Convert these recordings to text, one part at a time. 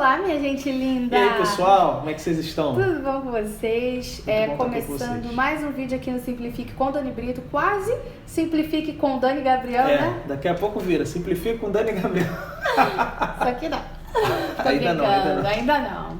Olá, minha gente linda! E aí, pessoal, como é que vocês estão? Tudo bom com vocês? Muito bom Começando mais um vídeo aqui no Simplifique com Dani Brito, quase Simplifique com Dani Gabriel, né? Daqui a pouco vira, Simplifique com Dani Gabriel. Só que não. Tô Ainda não. Ainda não.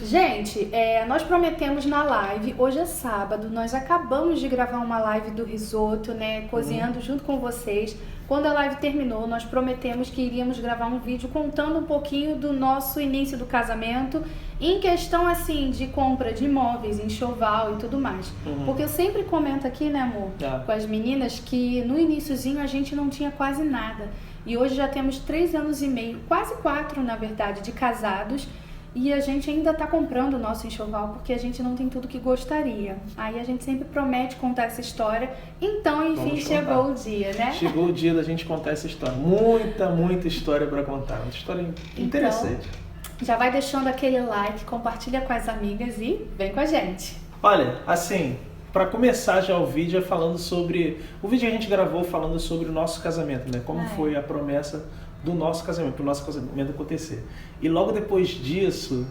Gente, nós prometemos na live, hoje é sábado, nós acabamos de gravar uma live do risoto, né, cozinhando junto com vocês. Quando a live terminou, nós prometemos que iríamos gravar um vídeo contando um pouquinho do nosso início do casamento, em questão assim de compra de imóveis, enxoval e tudo mais. Porque eu sempre comento aqui, né, amor, com as meninas, que no iniciozinho a gente não tinha quase nada. E hoje já temos 3 anos e meio, quase 4 na verdade, de casados. E a gente ainda tá comprando o nosso enxoval porque a gente não tem tudo que gostaria. Aí a gente sempre promete contar essa história. Então, enfim, chegou o dia, né? Chegou o dia da gente contar essa história. Muita história pra contar. Uma história interessante. Então, já vai deixando aquele like, compartilha com as amigas e vem com a gente. Olha, assim, pra começar já o vídeo é falando sobre... O vídeo que a gente gravou falando sobre o nosso casamento, né? Como foi a promessa do nosso casamento, para o nosso casamento acontecer. E logo depois disso,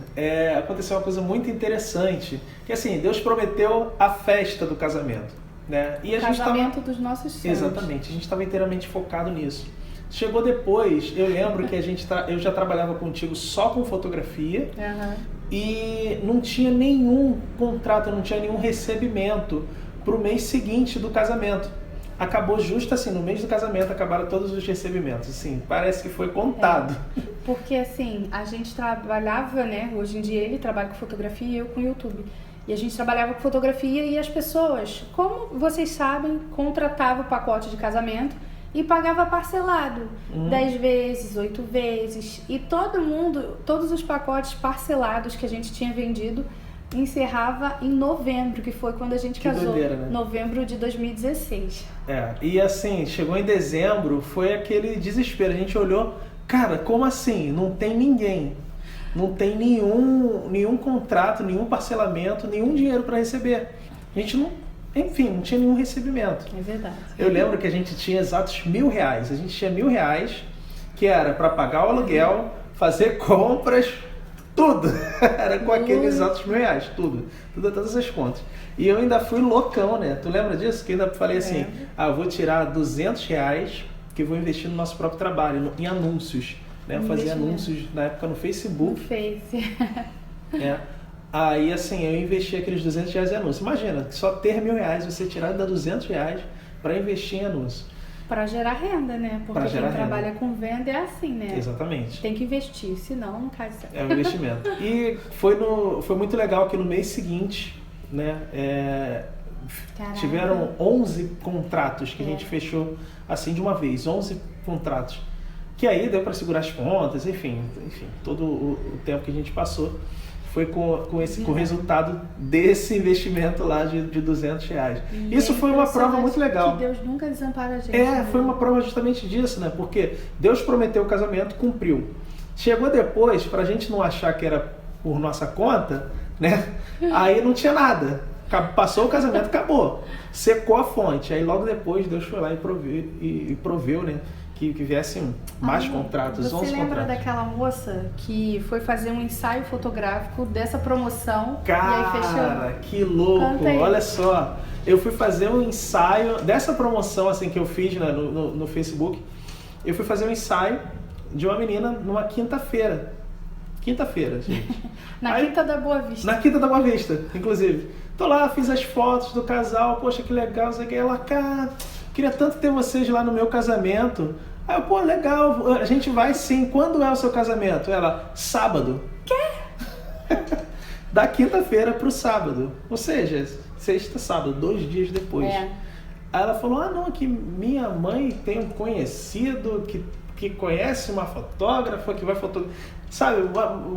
aconteceu uma coisa muito interessante, que assim, Deus prometeu a festa do casamento, né? E a casamento dos nossos sonhos. Exatamente, a gente estava inteiramente focado nisso. Chegou depois, eu lembro que eu já trabalhava contigo só com fotografia, e não tinha nenhum contrato, não tinha nenhum recebimento para o mês seguinte do casamento. Acabou justo assim, no mês do casamento acabaram todos os recebimentos, assim, parece que foi contado. Porque assim, a gente trabalhava, né, hoje em dia ele trabalha com fotografia e eu com YouTube. E a gente trabalhava com fotografia e as pessoas, como vocês sabem, contratavam o pacote de casamento e pagava parcelado, 10 vezes, 8 vezes. E todos os pacotes parcelados que a gente tinha vendido, encerrava em novembro, que foi quando a gente casou, doideira, né? Novembro de 2016. E assim, chegou em dezembro, foi aquele desespero, a gente olhou, cara, como assim? Não tem ninguém, não tem nenhum contrato, nenhum parcelamento, nenhum dinheiro para receber. A gente não tinha nenhum recebimento. É verdade. Eu lembro que a gente tinha exatos R$1.000, a gente tinha R$1.000, que era para pagar o aluguel, fazer compras, tudo, era com aqueles exatos R$1.000, tudo, todas as contas. E eu ainda fui loucão, né? Tu lembra disso? Que eu ainda falei assim, eu vou tirar R$200 que eu vou investir no nosso próprio trabalho, em anúncios, né? Eu fazia anúncios na época no Facebook. No Face. Aí assim, eu investi aqueles R$200 em anúncios. Imagina, só ter R$1.000, você tirar ainda R$200 para investir em anúncios. Para gerar renda, né? Porque quem trabalha com venda é assim, né? Exatamente. Tem que investir, senão não cai certo. É um investimento. E foi muito legal que no mês seguinte, né? Tiveram 11 contratos que a gente fechou assim de uma vez, 11 contratos. Que aí deu para segurar as contas, enfim, todo o tempo que a gente passou foi com o resultado desse investimento lá de R$200. Isso foi uma prova muito legal. Que Deus nunca desampara a gente. Foi uma prova justamente disso, né? Porque Deus prometeu o casamento, cumpriu. Chegou depois, pra gente não achar que era por nossa conta, né? Aí não tinha nada. Passou o casamento, acabou. Secou a fonte. Aí logo depois Deus foi lá e proveu, né? Que viessem mais contratos, 11 contratos. Você lembra daquela moça que foi fazer um ensaio fotográfico dessa promoção? Cara, e aí fechou? Que louco! Olha só, eu fui fazer um ensaio dessa promoção assim que eu fiz, né, no Facebook. Eu fui fazer um ensaio de uma menina numa quinta-feira. Quinta-feira, gente. Quinta da Boa Vista. Na Quinta da Boa Vista, inclusive. Tô lá, fiz as fotos do casal, poxa, que legal, sei que. Ela, cara, queria tanto ter vocês lá no meu casamento. Aí eu, pô, legal, a gente vai sim. Quando é o seu casamento? Ela, sábado. Quê? Da quinta-feira pro sábado. Ou seja, sexta, sábado, 2 dias depois. Aí ela falou, não, que minha mãe tem um conhecido que conhece uma fotógrafa, que vai fotografar. Sabe,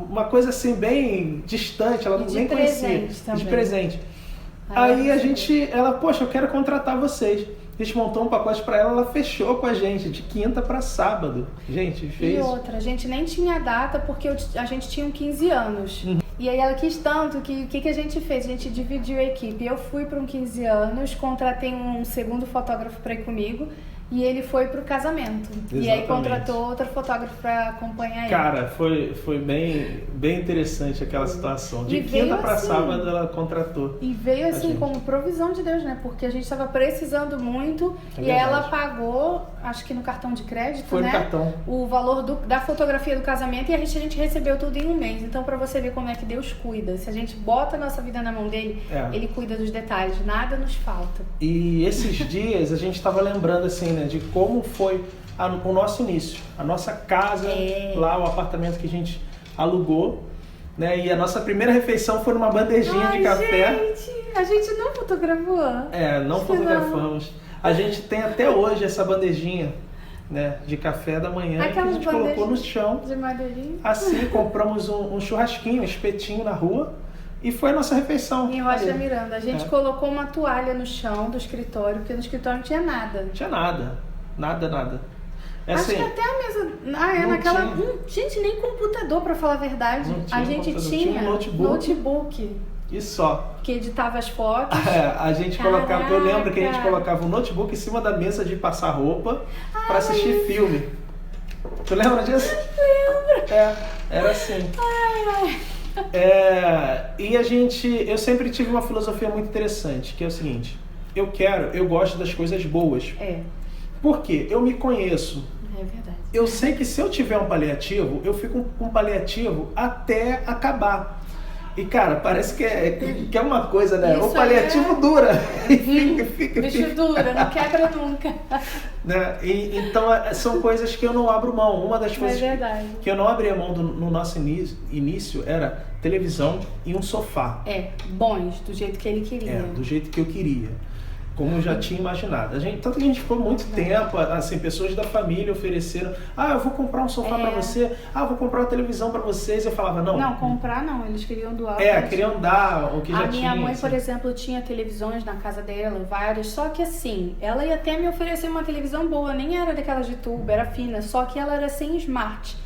uma coisa assim bem distante, ela nem conhecia. De presente. Aí ela, poxa, eu quero contratar vocês. A gente montou um pacote para ela fechou com a gente, de quinta para sábado. Gente, fez... E outra, a gente nem tinha data porque a gente tinha 15 anos. E aí ela quis tanto que o que a gente fez? A gente dividiu a equipe. Eu fui para um 15 anos, contratei um segundo fotógrafo para ir comigo. E ele foi pro casamento. Exatamente. E aí contratou outra fotógrafa pra acompanhar ele. Cara, foi bem interessante aquela situação. De quinta pra sábado ela contratou. E veio assim como provisão de Deus, né? Porque a gente tava precisando muito e ela pagou, acho que no cartão de crédito, foi né? No cartão. O valor da fotografia do casamento e a gente recebeu tudo em um mês. Então pra você ver como é que Deus cuida. Se a gente bota a nossa vida na mão dele, ele cuida dos detalhes. Nada nos falta. E esses dias a gente tava lembrando assim, né? De como foi o nosso início, a nossa casa, lá o apartamento que a gente alugou, né? E a nossa primeira refeição foi numa bandejinha de café. Gente, a gente não fotografou. Não fotografamos. A gente tem até hoje essa bandejinha, né, de café da manhã. Aquelas que a gente colocou no chão. De madeirinha. Assim, compramos um churrasquinho, um espetinho na rua. E foi a nossa refeição. Em Rocha Miranda. A gente colocou uma toalha no chão do escritório, porque no escritório não tinha nada. Não tinha nada. Nada. Acho que até a mesa... naquela... gente, nem computador, pra falar a verdade. A gente tinha um notebook. E só. Que editava as fotos. A gente colocava... Eu lembro que a gente colocava um notebook em cima da mesa de passar roupa pra assistir filme. Tu lembra disso? Lembro. Era assim. E eu sempre tive uma filosofia muito interessante, que é o seguinte: eu gosto das coisas boas. Por quê? Eu me conheço. É verdade. Eu sei que se eu tiver um paliativo, eu fico com um paliativo até acabar. E, cara, parece que é uma coisa, né? O paliativo dura. Bicho dura, não quebra nunca. Né? Então, são coisas que eu não abro mão. Uma das coisas que eu não abria mão no nosso início era televisão e um sofá. Bons, do jeito que ele queria. Do jeito que eu queria. Como eu já tinha imaginado. Tanto que a gente ficou muito tempo, assim, pessoas da família ofereceram: eu vou comprar um sofá pra você, eu vou comprar uma televisão pra vocês. Eu falava: não, comprar não, eles queriam doar. Queriam dar o que já tinha. A minha mãe, por exemplo, tinha televisões na casa dela, várias, só que assim, ela ia até me oferecer uma televisão boa, nem era daquelas de tubo, era fina, só que ela era sem smart.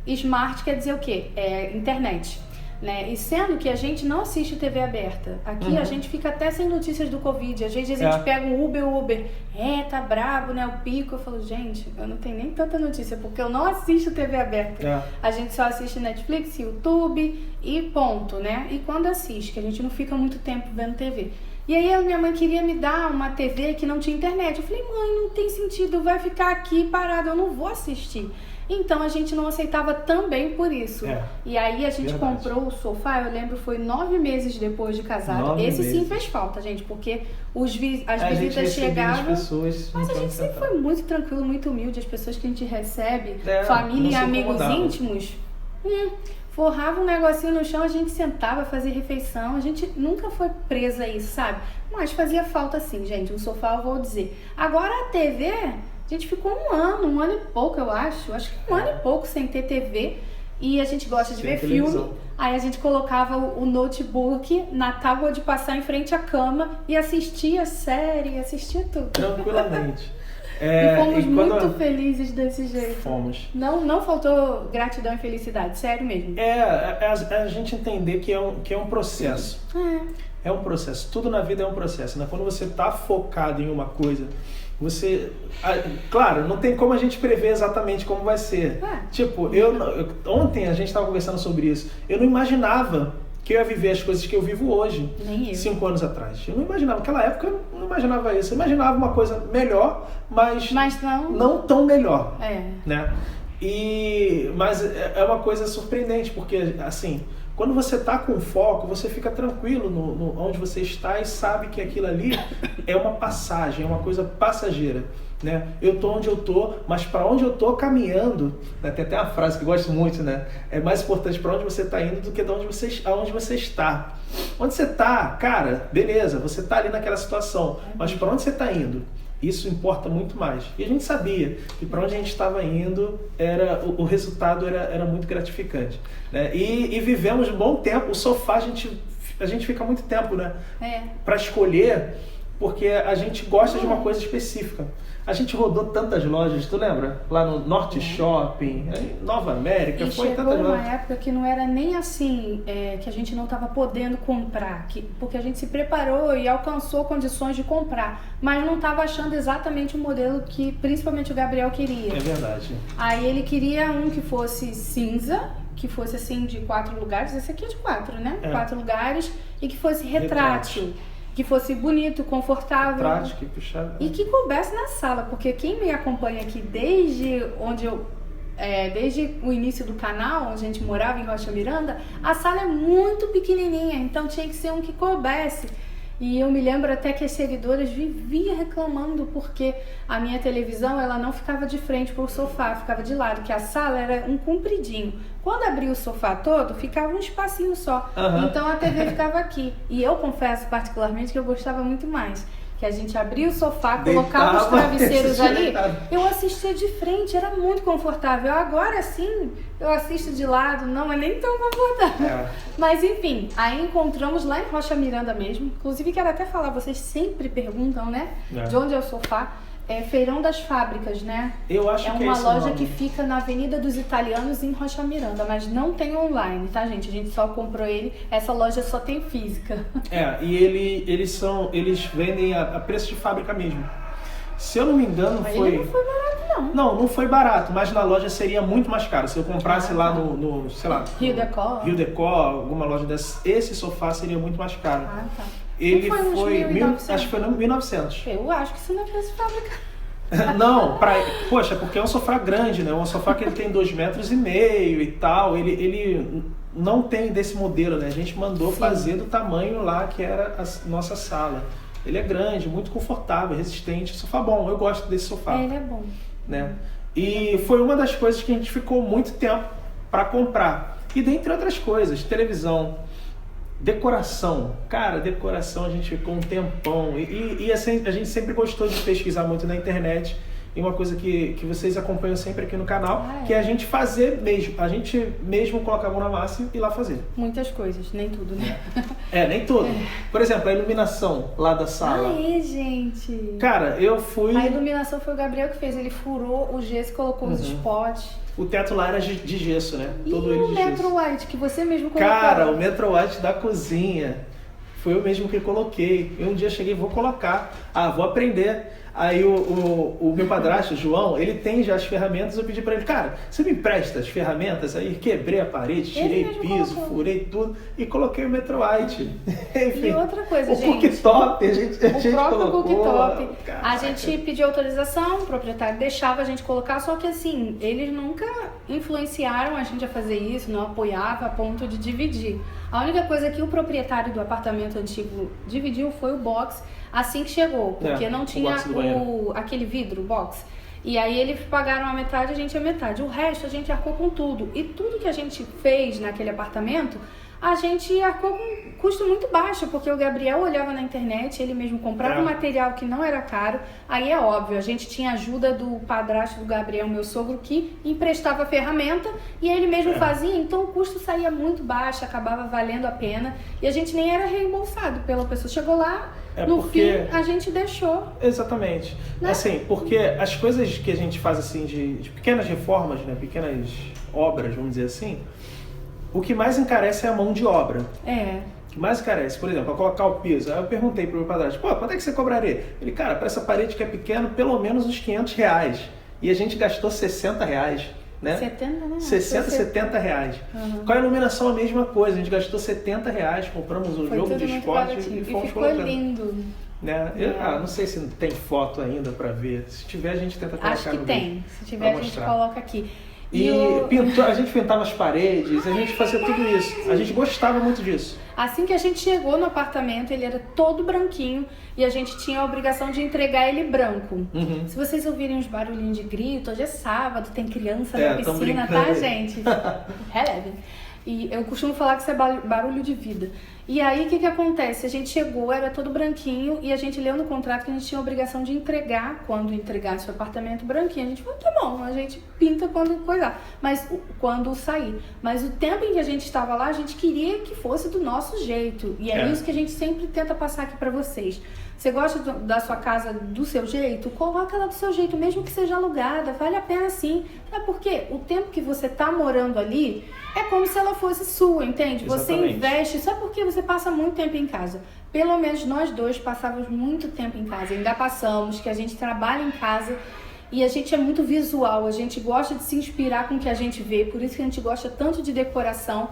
Smart quer dizer o quê? Internet. Né? E sendo que a gente não assiste TV aberta. Aqui a gente fica até sem notícias do Covid. Às vezes a gente pega um Uber. Tá brabo, né? O pico. Eu falo, gente, eu não tenho nem tanta notícia, porque eu não assisto TV aberta. A gente só assiste Netflix, YouTube e ponto, né? E quando assiste, que a gente não fica muito tempo vendo TV. E aí a minha mãe queria me dar uma TV que não tinha internet. Eu falei: mãe, não tem sentido, vai ficar aqui parado, eu não vou assistir. Então a gente não aceitava também por isso. E aí a gente comprou o sofá, eu lembro, foi 9 meses depois de casado. Esse sim fez falta, gente, porque as visitas chegavam. Mas a gente sempre foi muito tranquilo, muito humilde. As pessoas que a gente recebe, família e amigos íntimos, forrava um negocinho no chão, a gente sentava, fazia refeição. A gente nunca foi presa a isso, sabe? Mas fazia falta sim, gente. Um sofá, eu vou dizer. Agora a TV... A gente ficou um ano e pouco, eu acho. Acho que um ano e pouco sem ter TV. E a gente gosta de ver filme. Aí a gente colocava o notebook na tábua de passar em frente à cama e assistia série, assistia tudo. Tranquilamente. E fomos muito felizes desse jeito. Fomos. Não faltou gratidão e felicidade, sério mesmo. A gente entender que é um processo. É um processo. Tudo na vida é um processo, né? Quando você está focado em uma coisa... Claro, não tem como a gente prever exatamente como vai ser. Tipo, ontem a gente estava conversando sobre isso. Eu não imaginava que eu ia viver as coisas que eu vivo hoje. Nem eu. 5 anos atrás. Eu não imaginava. Naquela época eu não imaginava isso. Eu imaginava uma coisa melhor, mas não tão melhor. Né? Mas é uma coisa surpreendente, porque assim... Quando você está com foco, você fica tranquilo no onde você está e sabe que aquilo ali é uma passagem, é uma coisa passageira. Né? Eu estou onde eu estou, mas para onde eu estou caminhando, né? Tem até uma frase que eu gosto muito, né? É mais importante para onde você está indo do que aonde você está. Onde você está, cara, beleza, você está ali naquela situação, mas para onde você está indo? Isso importa muito mais. E a gente sabia que para onde a gente estava indo, o resultado era muito gratificante. Né? E vivemos um bom tempo. O sofá, a gente fica muito tempo, né? Para escolher. porque a gente gosta de uma coisa específica. A gente rodou tantas lojas, tu lembra? Lá no Norte Shopping, em Nova América, e foi chegou tantas uma lojas. época que não era nem assim, que a gente não estava podendo comprar, porque a gente se preparou e alcançou condições de comprar, mas não estava achando exatamente o modelo que principalmente o Gabriel queria. É verdade. Aí ele queria um que fosse cinza, que fosse assim de 4 lugares, esse aqui é de 4, né? 4 lugares, e que fosse retrátil. Que fosse bonito, confortável. Prático e puxado. E que coubesse na sala, porque quem me acompanha aqui desde o início do canal, onde a gente morava em Rocha Miranda, a sala é muito pequenininha, então tinha que ser um que coubesse. E eu me lembro até que as seguidoras viviam reclamando porque a minha televisão ela não ficava de frente para o sofá, ficava de lado, que a sala era um compridinho. Quando abria o sofá todo, ficava um espacinho só. Então a TV ficava aqui. E eu confesso particularmente que eu gostava muito mais. Que a gente abria o sofá, colocava os travesseiros ali, eu assistia de frente, era muito confortável. Agora sim, eu assisto de lado, não é nem tão confortável. Mas enfim, aí encontramos lá em Rocha Miranda mesmo. Inclusive quero até falar, vocês sempre perguntam, né? De onde é o sofá. É Feirão das Fábricas, né? Eu acho que é uma loja que fica na Avenida dos Italianos em Rocha Miranda, mas não tem online, tá, gente? A gente só comprou ele, essa loja só tem física. E eles vendem a preço de fábrica mesmo. Se eu não me engano, mas foi... ele não foi barato, não. Não foi barato, mas na loja seria muito mais caro. Se eu comprasse lá no, sei lá... Rio Decor, alguma loja dessa, esse sofá seria muito mais caro. Tá. Ele foi acho que foi no 1900. Eu acho que isso não é preço de fábrica. Não, poxa, porque é um sofá grande, né? Um sofá que ele tem 2,5 metros e tal. Ele não tem desse modelo, né? A gente mandou fazer do tamanho lá que era a nossa sala. Ele é grande, muito confortável, resistente. Sofá bom, eu gosto desse sofá. Ele é bom. Né? E foi uma das coisas que a gente ficou muito tempo para comprar. E dentre outras coisas, televisão. Decoração, cara, decoração a gente ficou um tempão e assim, a gente sempre gostou de pesquisar muito na internet e uma coisa que vocês acompanham sempre aqui no canal, que é a gente fazer mesmo, a gente mesmo colocar a mão na massa e ir lá fazer. Muitas coisas, nem tudo, né? Nem tudo. Por exemplo, a iluminação lá da sala. Gente! Cara, eu fui... A iluminação foi o Gabriel que fez, ele furou o gesso e colocou os spots. O teto lá era de gesso, né? Todo ele de gesso. E o Metro White, que você mesmo colocou? Cara, o Metro White da cozinha, foi eu mesmo que coloquei. E um dia cheguei, vou colocar. Vou aprender. Aí o meu padrasto, o João, ele tem já as ferramentas, eu pedi pra ele, cara, você me empresta as ferramentas? Aí quebrei a parede, tirei piso, furei tudo e coloquei o Metro White. Enfim, e outra coisa, o cooktop, a gente próprio colocou. Cooktop. A gente pediu autorização, o proprietário deixava a gente colocar, só que assim, eles nunca influenciaram a gente a fazer isso, não apoiava a ponto de dividir. A única coisa que o proprietário do apartamento antigo dividiu foi o box assim que chegou, porque não tinha aquele vidro, box. E aí eles pagaram a metade, a gente a metade. O resto a gente arcou com tudo. E tudo que a gente fez naquele apartamento, a gente arcou com um custo muito baixo, porque o Gabriel olhava na internet, ele mesmo comprava um material que não era caro. Aí é óbvio, a gente tinha ajuda do padrasto do Gabriel, meu sogro, que emprestava a ferramenta e ele mesmo fazia, então o custo saía muito baixo, acabava valendo a pena e a gente nem era reembolsado pela pessoa. Chegou lá, no fim, a gente deixou. Exatamente. Né? Assim, porque as coisas que a gente faz assim de pequenas reformas, né, pequenas obras, vamos dizer assim, o que mais encarece é a mão de obra. O que mais encarece, por exemplo, a colocar o piso. Aí eu perguntei pro meu padrasto, quanto é que você cobraria? Ele, cara, para essa parede que é pequena, pelo menos uns R$500. E a gente gastou R$60, né? 70, né? 60, R$70. Com a iluminação a mesma coisa, a gente gastou R$70, compramos um jogo de esporte e fomos ficou colocando. Lindo. Né? Não sei se tem foto ainda para ver. Se tiver, a gente tenta colocar. Acho que tem. Se tiver, a gente coloca aqui. E a gente pintava as paredes, a gente fazia tudo isso. A gente gostava muito disso. Assim que a gente chegou no apartamento, ele era todo branquinho e a gente tinha a obrigação de entregar ele branco. Se vocês ouvirem uns barulhinhos de grito, hoje é sábado, tem criança na piscina, tá, gente? Relevem. E eu costumo falar que isso é barulho de vida. E aí, o que acontece? A gente chegou, era todo branquinho, e a gente leu no contrato que a gente tinha a obrigação de entregar, quando entregasse o apartamento branquinho. A gente falou, tá bom, a gente pinta quando coisar, mas quando sair. Mas o tempo em que a gente estava lá, a gente queria que fosse do nosso jeito. E é isso que a gente sempre tenta passar aqui pra vocês. Você gosta da sua casa do seu jeito? Coloca ela do seu jeito, mesmo que seja alugada, vale a pena sim. É porque o tempo que você tá morando ali é como se ela fosse sua, entende? Você investe, só porque você passa muito tempo em casa. Pelo menos nós dois passávamos muito tempo em casa, ainda passamos, que a gente trabalha em casa e a gente é muito visual, a gente gosta de se inspirar com o que a gente vê, por isso que a gente gosta tanto de decoração.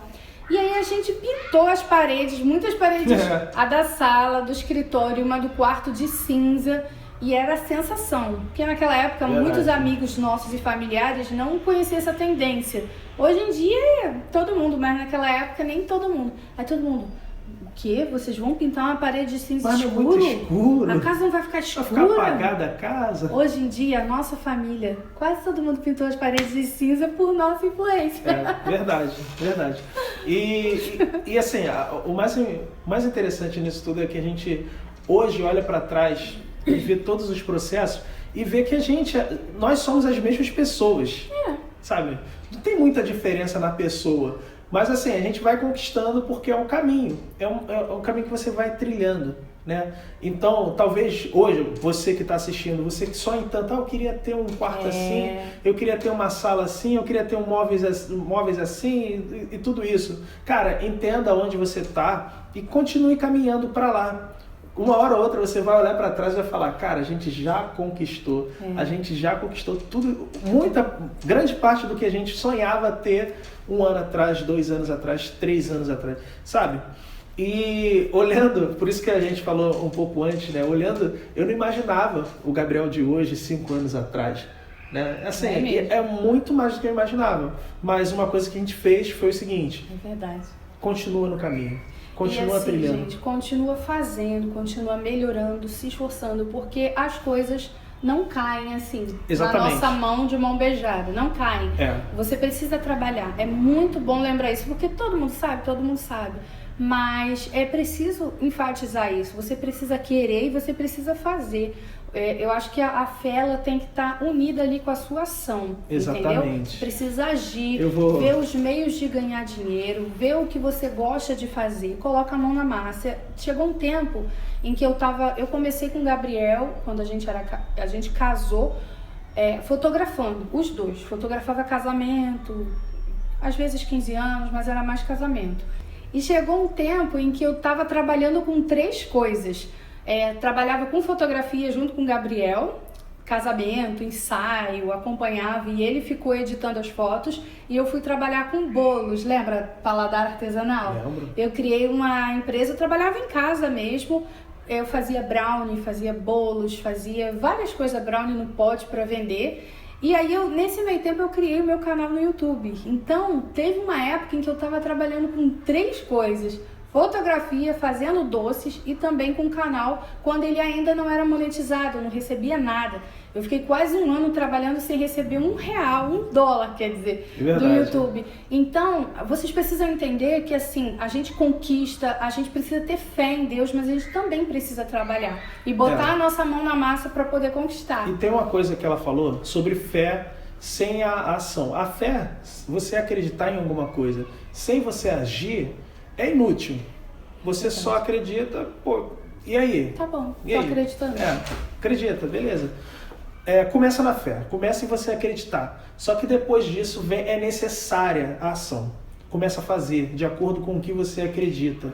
E aí a gente pintou as paredes, muitas paredes, a da sala, do escritório, uma do quarto de cinza. E era a sensação, porque naquela época muitos amigos nossos e familiares não conheciam essa tendência. Hoje em dia, todo mundo, mas naquela época nem todo mundo. Aí todo mundo, o quê? Vocês vão pintar uma parede de cinza escuro? Muito escuro? A casa não vai ficar escura? Vai ficar apagada a casa? Hoje em dia, a nossa família, quase todo mundo pintou as paredes de cinza por nossa influência. Verdade. E assim, o mais interessante nisso tudo é que a gente hoje olha para trás e vê todos os processos e vê que nós somos as mesmas pessoas, sabe? Não tem muita diferença na pessoa, mas assim, a gente vai conquistando porque é um caminho, é um caminho que você vai trilhando, né? Então, talvez hoje, você que está assistindo, você que sonha tanto, eu queria ter um quarto assim, eu queria ter uma sala assim, eu queria ter móveis assim e tudo isso. Cara, entenda onde você está e continue caminhando para lá. Uma hora ou outra você vai olhar para trás e vai falar, cara, a gente já conquistou, a gente já conquistou tudo, grande parte do que a gente sonhava ter 1 ano atrás, 2 anos atrás, 3 anos atrás, sabe? E olhando, por isso que a gente falou um pouco antes, né? Olhando, eu não imaginava o Gabriel de hoje 5 anos atrás, né? Assim, é muito mais do que eu imaginava, mas uma coisa que a gente fez foi o seguinte, continua no caminho. Continua trilhando. Gente, continua fazendo, continua melhorando, se esforçando, porque as coisas não caem assim, na nossa mão de mão beijada, não caem. Você precisa trabalhar, é muito bom lembrar isso, porque todo mundo sabe, mas é preciso enfatizar isso, você precisa querer e você precisa fazer. Eu acho que a fé ela tem que estar unida ali com a sua ação, entendeu? Precisa agir, ver os meios de ganhar dinheiro, ver o que você gosta de fazer, coloca a mão na massa. Chegou um tempo em que eu comecei com o Gabriel, quando a gente casou, fotografando, os dois. Fotografava casamento, às vezes 15 anos, mas era mais casamento. E chegou um tempo em que eu estava trabalhando com 3 coisas. Trabalhava com fotografia junto com o Gabriel, casamento, ensaio, acompanhava e ele ficou editando as fotos e eu fui trabalhar com bolos, lembra? Paladar Artesanal? Lembro. Eu criei uma empresa, eu trabalhava em casa mesmo, eu fazia brownie, fazia bolos, fazia várias coisas, brownie no pote para vender. E aí, nesse meio tempo, eu criei o meu canal no YouTube. Então, teve uma época em que eu estava trabalhando com 3 coisas. Fotografia, fazendo doces e também com o canal quando ele ainda não era monetizado, eu não recebia nada. Eu fiquei quase 1 ano trabalhando sem receber $1, $1, quer dizer, do YouTube. Então, vocês precisam entender que assim, a gente conquista, a gente precisa ter fé em Deus, mas a gente também precisa trabalhar e botar a nossa mão na massa para poder conquistar. E tem uma coisa que ela falou sobre fé sem a ação. A fé, você acreditar em alguma coisa sem você agir, é inútil. Você só acredita, e aí? Tá bom, tô acreditando. Acredita, beleza. Começa na fé, começa em você acreditar. Só que depois disso é necessária a ação. Começa a fazer de acordo com o que você acredita.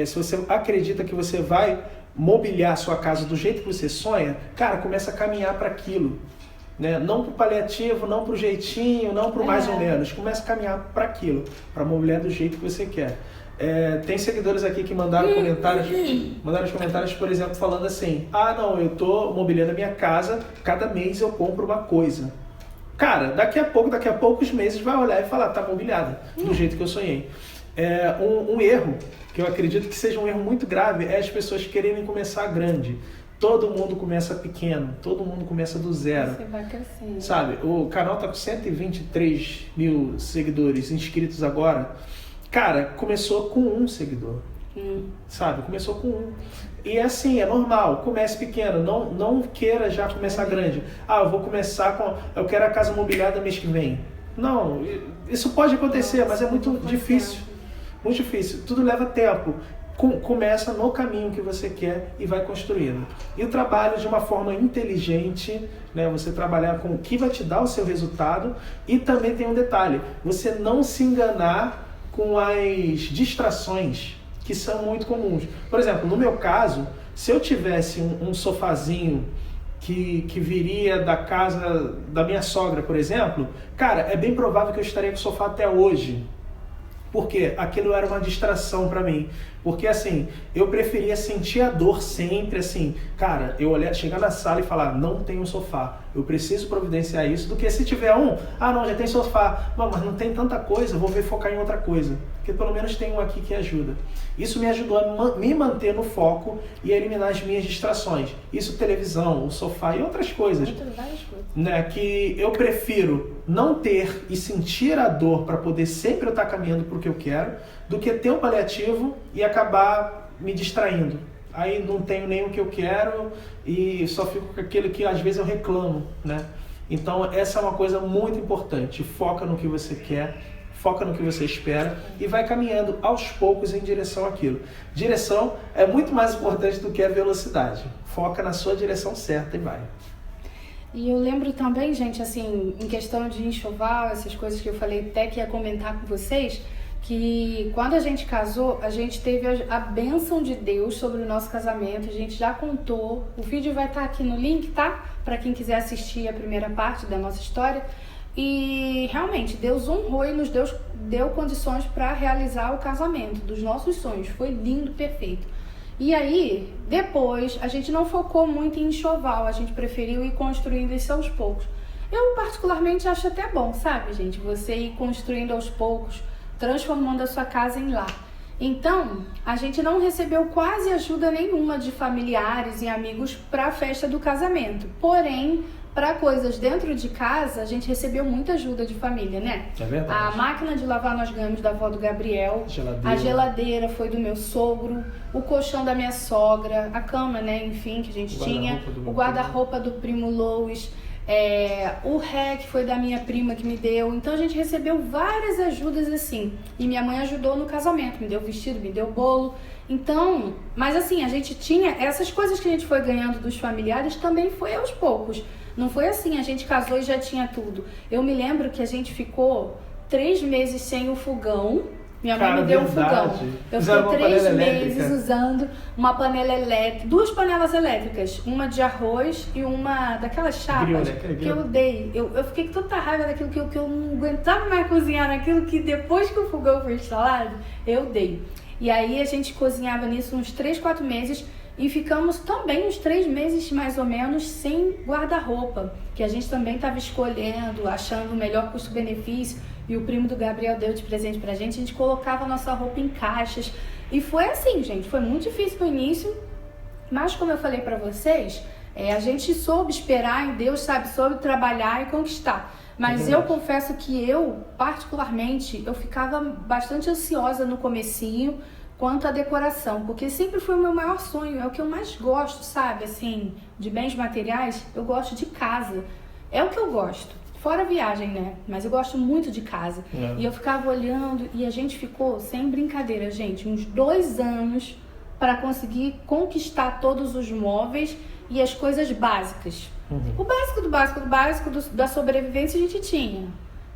Se você acredita que você vai mobiliar a sua casa do jeito que você sonha, cara, começa a caminhar para aquilo. Né? Não pro paliativo, não pro jeitinho, não pro mais ou menos. Começa a caminhar para aquilo, para mobiliar do jeito que você quer. Tem seguidores aqui que mandaram comentários, por exemplo, falando assim: não, eu tô mobiliando a minha casa, cada mês eu compro uma coisa. Cara, daqui a poucos meses vai olhar e falar, tá mobiliada, do jeito que eu sonhei. Um erro, que eu acredito que seja um erro muito grave, é as pessoas quererem começar grande. Todo mundo começa pequeno, todo mundo começa do zero. Você vai crescendo. Sabe, o canal tá com 123 mil seguidores inscritos agora. Cara, começou com 1 seguidor, sabe? Começou com 1. E assim, é normal, comece pequeno, não queira já começar grande. Eu vou começar eu quero a casa mobiliada mês que vem. Não, isso pode acontecer, mas é muito difícil. Muito difícil, tudo leva tempo. começa no caminho que você quer e vai construindo. E o trabalho de uma forma inteligente, né? Você trabalhar com o que vai te dar o seu resultado. E também tem um detalhe, você não se enganar com as distrações que são muito comuns. Por exemplo, no meu caso, se eu tivesse um sofazinho que viria da casa da minha sogra, por exemplo, cara, é bem provável que eu estaria com o sofá até hoje. Porque aquilo era uma distração para mim. Porque assim, eu preferia sentir a dor sempre, assim, cara, eu olhar, chegar na sala e falar, não tem um sofá, eu preciso providenciar isso, do que se tiver não, já tem sofá, não, mas não tem tanta coisa, vou focar em outra coisa, porque pelo menos tem um aqui que ajuda. Isso me ajudou a me manter no foco e a eliminar as minhas distrações. Isso, televisão, o sofá e outras coisas. Várias coisas. Né, que eu prefiro não ter e sentir a dor para poder sempre eu estar caminhando para o que eu quero, do que ter um paliativo e acabar me distraindo. Aí não tenho nem o que eu quero e só fico com aquilo que às vezes eu reclamo, né? Então essa é uma coisa muito importante. Foca no que você quer, foca no que você espera e vai caminhando aos poucos em direção àquilo. Direção é muito mais importante do que a velocidade. Foca na sua direção certa e vai. E eu lembro também, gente, assim, em questão de enxoval, essas coisas que eu falei até que ia comentar com vocês, que quando a gente casou, a gente teve a bênção de Deus sobre o nosso casamento, a gente já contou, o vídeo vai estar aqui no link, tá? Para quem quiser assistir a primeira parte da nossa história. E realmente, Deus honrou e nos deu condições para realizar o casamento dos nossos sonhos, foi lindo, perfeito. E aí, depois, a gente não focou muito em enxoval, a gente preferiu ir construindo isso aos poucos. Eu particularmente acho até bom, sabe, gente? Você ir construindo aos poucos, transformando a sua casa em lar. Então, a gente não recebeu quase ajuda nenhuma de familiares e amigos para a festa do casamento. Porém, para coisas dentro de casa, a gente recebeu muita ajuda de família, né? É verdade. A máquina de lavar nós ganhamos da avó do Gabriel. A geladeira foi do meu sogro. O colchão da minha sogra. A cama, né? Enfim, que a gente tinha. O guarda-roupa do primo Lois. O REC foi da minha prima que me deu. Então a gente recebeu várias ajudas assim. E minha mãe ajudou no casamento. Me deu vestido, me deu bolo. Então, mas assim, a gente tinha... Essas coisas que a gente foi ganhando dos familiares também foi aos poucos. Não foi assim, a gente casou e já tinha tudo. Eu me lembro que a gente ficou 3 meses sem o fogão. Minha mãe me deu um fogão. Eu fiquei 3 meses usando uma panela elétrica, 2 panelas elétricas, uma de arroz e uma daquelas chapas que eu odeio. Eu fiquei com tanta raiva daquilo que eu não aguentava mais cozinhar naquilo que depois que o fogão foi instalado, eu odeio. E aí a gente cozinhava nisso uns 3, 4 meses. E ficamos também uns 3 meses, mais ou menos, sem guarda-roupa, que a gente também estava escolhendo, achando o melhor custo-benefício, e o primo do Gabriel deu de presente pra gente, a gente colocava a nossa roupa em caixas, e foi assim, gente, foi muito difícil no início, mas como eu falei pra vocês, a gente soube esperar em Deus, sabe, soube trabalhar e conquistar. Mas eu confesso que eu, particularmente, eu ficava bastante ansiosa no comecinho, quanto à decoração, porque sempre foi o meu maior sonho, é o que eu mais gosto, sabe, assim, de bens materiais, eu gosto de casa, é o que eu gosto, fora a viagem, né, mas eu gosto muito de casa, e eu ficava olhando, e a gente ficou, sem brincadeira, gente, uns 2 anos para conseguir conquistar todos os móveis e as coisas básicas. O básico do básico do básico da sobrevivência a gente tinha,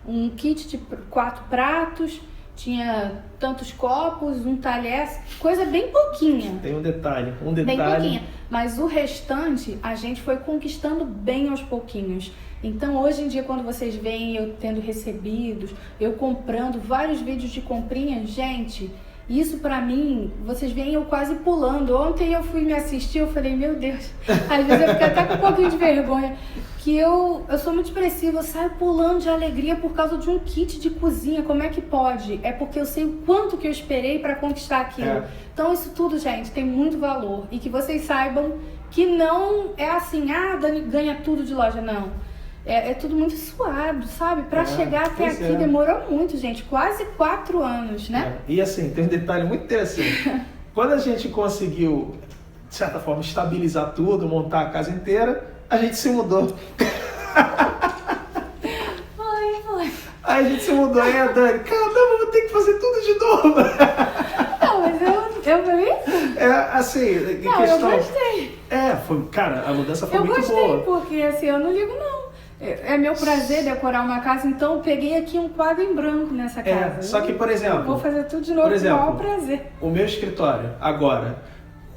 um kit de 4 pratos, tinha tantos copos, um talher, coisa bem pouquinha. Tem um detalhe. Bem pouquinha. Mas o restante a gente foi conquistando bem aos pouquinhos. Então hoje em dia quando vocês veem eu tendo recebidos, eu comprando vários vídeos de comprinha, gente, isso pra mim, vocês veem eu quase pulando. Ontem eu fui me assistir, eu falei, meu Deus, às vezes eu fico até com um pouquinho de vergonha, que eu sou muito expressiva, eu saio pulando de alegria por causa de um kit de cozinha, como é que pode? É porque eu sei o quanto que eu esperei pra conquistar aquilo. Então isso tudo, gente, tem muito valor. E que vocês saibam que não é assim, Dani ganha tudo de loja, não. É tudo muito suado, sabe? Pra chegar até aqui demorou muito, gente. Quase 4 anos, né? E assim, tem um detalhe muito interessante. Quando a gente conseguiu, de certa forma, estabilizar tudo, montar a casa inteira, a gente se mudou. Foi. Aí a gente se mudou, aí a Dani, caramba, vou ter que fazer tudo de novo. Não, mas eu falei, assim, não, questão... eu gostei. Cara, a mudança foi muito boa. Eu gostei, porque assim, eu não ligo não. É meu prazer decorar uma casa, então eu peguei aqui um quadro em branco nessa casa. Só que, por exemplo... Eu vou fazer tudo de novo com o maior prazer. O meu escritório, agora...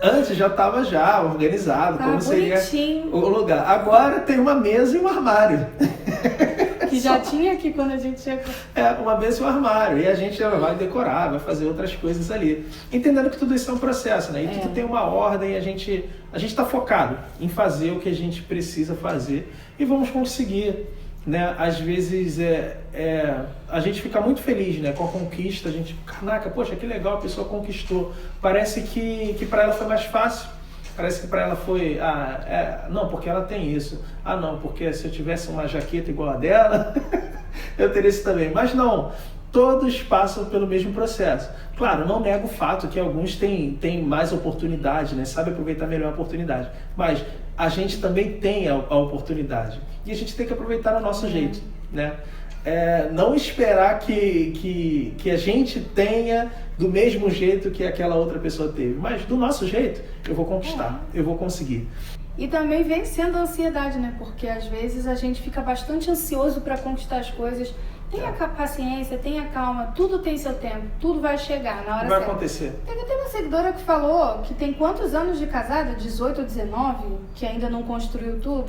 Antes já estava organizado, como bonitinho. Seria o lugar. Agora tem uma mesa e um armário. Que já tinha aqui quando a gente chegou. Uma mesa e um armário. E a gente vai decorar, vai fazer outras coisas ali. Entendendo que tudo isso é um processo, né? E tudo tem uma ordem, a gente está focado em fazer o que a gente precisa fazer e vamos conseguir. Né? Às vezes a gente fica muito feliz, né, com a conquista, a gente, caraca, poxa, que legal, a pessoa conquistou. Parece que para ela foi mais fácil, parece que para ela foi, não, porque ela tem isso, não, porque se eu tivesse uma jaqueta igual a dela, eu teria isso também. Mas não, todos passam pelo mesmo processo. Claro, não nego o fato que alguns têm mais oportunidade, né? Sabe aproveitar melhor a oportunidade. Mas a gente também tem a oportunidade. E a gente tem que aproveitar do nosso jeito, né? Não esperar que a gente tenha do mesmo jeito que aquela outra pessoa teve. Mas do nosso jeito, eu vou conquistar, eu vou conseguir. E também vencendo a ansiedade, né? Porque às vezes a gente fica bastante ansioso para conquistar as coisas. Tenha paciência, tenha calma, tudo tem seu tempo, tudo vai chegar na hora certa. Vai acontecer. Teve até uma seguidora que falou que tem quantos anos de casada? 18 ou 19? Que ainda não construiu tudo?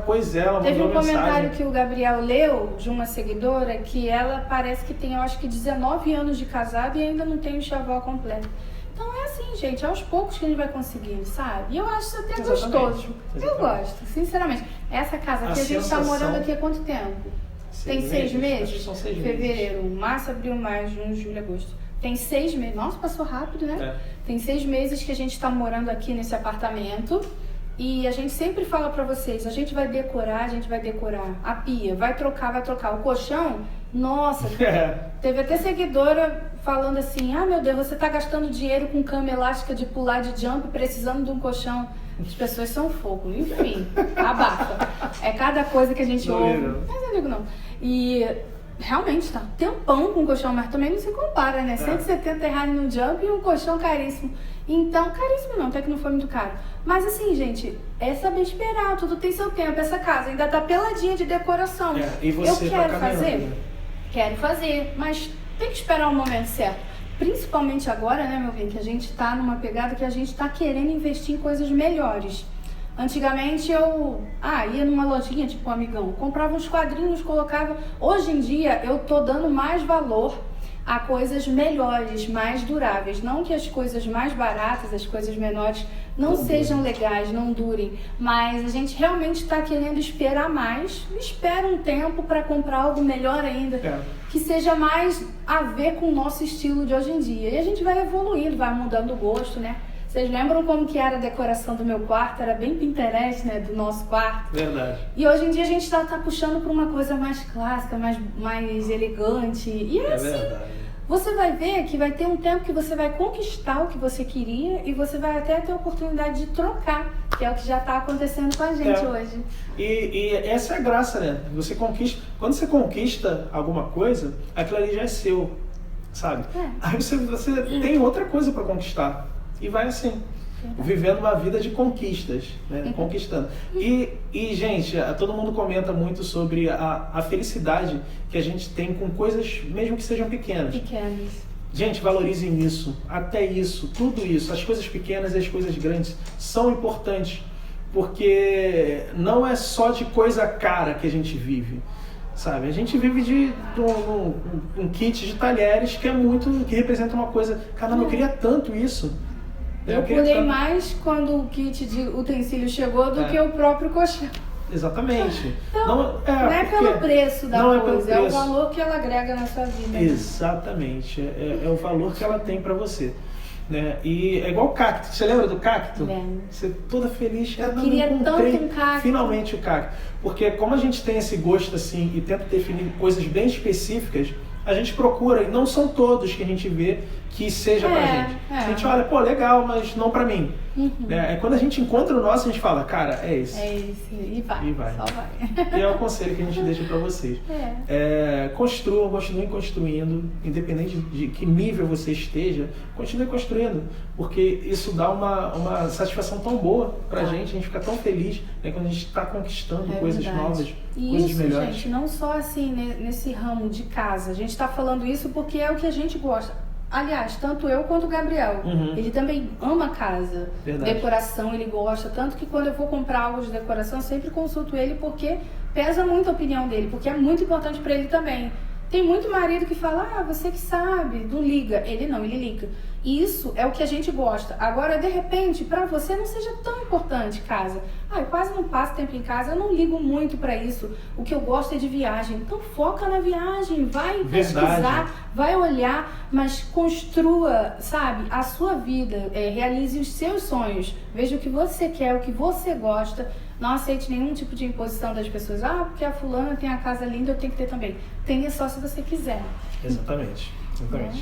Pois é, ela mandou Teve um mensagem. comentário que o Gabriel leu de uma seguidora que ela parece que tem, eu acho que 19 anos de casada e ainda não tem o enxoval completo. Então é assim, gente, aos poucos que a gente vai conseguindo, sabe? E eu acho isso até gostoso. Eu gosto, sinceramente. Essa casa aqui, a gente está morando aqui há quanto tempo? Tem 6 meses? São 6 meses. Fevereiro, março, abril, maio, junho, julho, agosto. Tem 6 meses. Nossa, passou rápido, né? Tem 6 meses que a gente está morando aqui nesse apartamento. E a gente sempre fala pra vocês, a gente vai decorar a pia, vai trocar. O colchão, nossa, teve até seguidora falando assim, meu Deus, você tá gastando dinheiro com cama elástica de pular de jump, precisando de um colchão. As pessoas são fogo, enfim, abafa. É cada coisa que a gente ouve. Mas eu digo não. E realmente tá tempão com o colchão, mas também não se compara, né? R$170 no jump e um colchão caríssimo. Então, caríssimo não, até que não foi muito caro. Mas assim, gente, é saber esperar, tudo tem seu tempo. Essa casa ainda tá peladinha de decoração. E você eu quero fazer? Quero fazer, mas tem que esperar o momento certo. Principalmente agora, né, meu bem, que a gente tá numa pegada que a gente tá querendo investir em coisas melhores. Antigamente eu ia numa lojinha, tipo um Amigão, comprava uns quadrinhos, colocava... Hoje em dia eu tô dando mais valor a coisas melhores, mais duráveis. Não que as coisas mais baratas, as coisas menores não sejam legais, não durem, mas a gente realmente está querendo esperar mais, espera um tempo para comprar algo melhor ainda, que seja mais a ver com o nosso estilo de hoje em dia. E a gente vai evoluindo, vai mudando o gosto, né? Vocês lembram como que era a decoração do meu quarto? Era bem Pinterest, né? Do nosso quarto. Verdade. E hoje em dia a gente tá puxando para uma coisa mais clássica, mais elegante. E é assim. Verdade. Você vai ver que vai ter um tempo que você vai conquistar o que você queria e você vai até ter a oportunidade de trocar, que é o que já está acontecendo com a gente hoje. E essa é a graça, né? Você conquista. Quando você conquista alguma coisa, aquilo ali já é seu, sabe? Aí você tem outra coisa para conquistar. E vai assim, vivendo uma vida de conquistas, né? Conquistando. E, gente, todo mundo comenta muito sobre a felicidade que a gente tem com coisas, mesmo que sejam pequenas. Gente, valorizem isso, até isso, tudo isso. As coisas pequenas e as coisas grandes são importantes, porque não é só de coisa cara que a gente vive. Sabe? A gente vive de um kit de talheres que representa uma coisa. Caramba, eu queria tanto isso. Eu pulei mais quando o kit de utensílios chegou do que o próprio colchão. Exatamente. Então, não é pelo preço da coisa, é o valor que ela agrega na sua vida. Exatamente. É o valor que ela tem pra você. Né? E é igual o cacto. Você lembra do cacto? Lembro. Você toda feliz. Eu queria tanto um cacto. Finalmente o cacto. Porque como a gente tem esse gosto assim e tenta definir coisas bem específicas, a gente procura, e não são todos que a gente vê que seja pra gente. A gente olha, pô, legal, mas não pra mim. Aí quando a gente encontra o nosso, a gente fala, cara, é esse. É esse, e vai. Só vai. E é o conselho que a gente deixa pra vocês. Construam, continuem construindo, independente de que nível você esteja, continue construindo, porque isso dá uma satisfação tão boa pra gente, a gente fica tão feliz, né, quando a gente tá conquistando coisas novas, coisas melhores. Gente, não só assim, nesse ramo de casa, a gente tá falando isso porque é o que a gente gosta. Aliás, tanto eu quanto o Gabriel, ele também ama casa, decoração, ele gosta, tanto que quando eu vou comprar algo de decoração, eu sempre consulto ele porque pesa muito a opinião dele, porque é muito importante para ele também. Tem muito marido que fala, você que sabe, não liga. Ele não, ele liga. E isso é o que a gente gosta. Agora, de repente, para você não seja tão importante casa. Eu quase não passo tempo em casa, eu não ligo muito para isso. O que eu gosto é de viagem. Então foca na viagem, vai pesquisar, vai olhar, mas construa, sabe, a sua vida, realize os seus sonhos. Veja o que você quer, o que você gosta. Não aceite nenhum tipo de imposição das pessoas. Porque a fulana tem a casa linda, eu tenho que ter também. Tenha só se você quiser. Exatamente.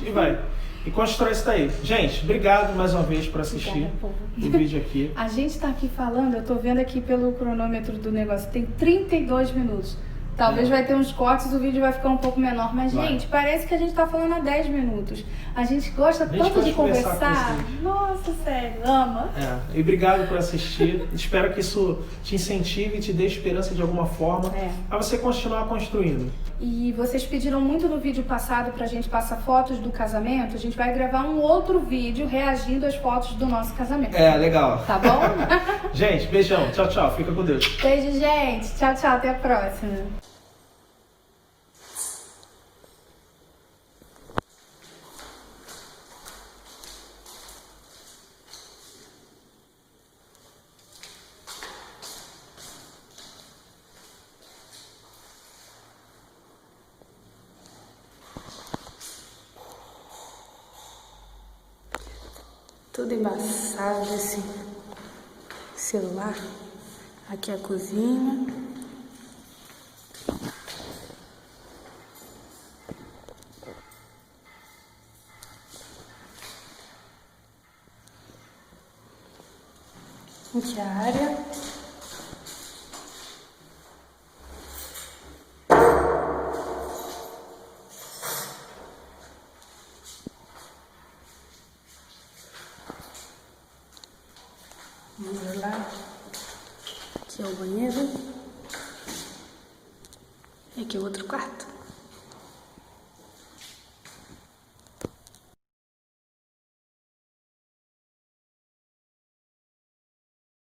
E vai. E constrói isso daí. Gente, obrigado mais uma vez por assistir o vídeo aqui. A gente tá aqui falando, eu tô vendo aqui pelo cronômetro do negócio, tem 32 minutos. Talvez vai ter uns cortes, o vídeo vai ficar um pouco menor. Mas, gente, parece que a gente tá falando há 10 minutos. A gente gosta tanto de conversar. Nossa, sério, ama. E obrigado por assistir. Espero que isso te incentive e te dê esperança de alguma forma a você continuar construindo. E vocês pediram muito no vídeo passado pra gente passar fotos do casamento. A gente vai gravar um outro vídeo reagindo às fotos do nosso casamento. Legal. Tá bom? Gente, beijão. Tchau, tchau. Fica com Deus. Beijo, gente. Tchau, tchau. Até a próxima. Tudo embaçado esse celular. Aqui é a cozinha. Aqui é a área. Vamos lá. Aqui é o banheiro. E aqui é o outro quarto.